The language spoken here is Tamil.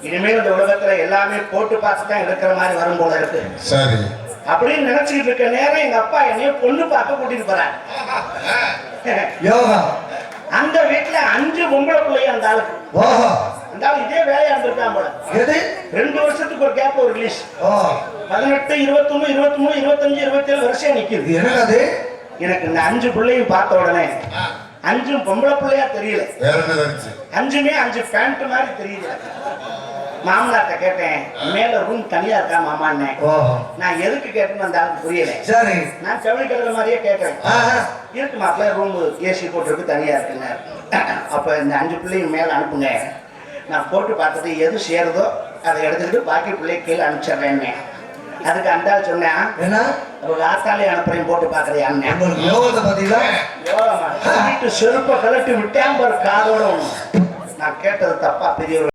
இனிமேல் இந்த உலகத்துல எல்லாமே போட்டு பார்த்து தான் இருக்கிற மாதிரி வரும் போல இருக்கு. சரி அப்படின்னு நினைச்சுக்கிட்டு இருக்க நேரம் எங்க அப்பா என்னைய பொண்ணு பார்க்க கூட்டிட்டு போறாரு. யோகா அந்த வீட்டுல 5 பொம்பளை பிள்ளைய அந்த ஆளுக்கு. ஓஹோ அந்த ஆளு இதே வேலையா இருந்திருக்கான் போல. எது 2 வருஷத்துக்கு ஒரு கேப் ஒரு ரிலீஸ். ஓ 18, 21, 23, 25, 27 வருஷம் நிக்குது. என்னது எனக்கு இந்த 5 பிள்ளையும் பார்த்த உடனே 5 பொம்பளை பிள்ளையா தெரியல. வேற என்ன தெரிஞ்சு 5மே 5 பேண்ட் மாதிரி தெரியல. மாமனார்ட்ட கேட்டேன், மேல ரூம் தனியா இருக்கா மாமான்னு. ஓஹோ நான் எதுக்கு கேட்டேன்னு அந்த ஆளுக்கு புரியல. சரி நான் செவனி கட்டுற மாதிரியே கேட்கறேன். இருக்கு மாப்பிள்ள, ரூம் ஏசி போட்டுருக்கு, தனியா இருக்குங்க. அப்ப இந்த 5 பிள்ளையும் மேல அனுப்புங்க, நான் போட்டு பார்த்தது எது சேருதோ அதை எடுத்துக்கிட்டு பாக்கி பிள்ளைய கீழே அனுப்பிச்சிடுறேன்னு. அதுக்கு அந்த ஆள் சொன்னேன், என்ன ஒரு ஆத்தாலே அனுப்புறேன் போட்டு பாக்குறியான்னு. உங்களுக்கு யோகத்தை பத்திங்களா யோகமா செருப்பை கலட்டி விட்டேன் பாரு காதோட. நான் கேட்டது தப்பா பெரிய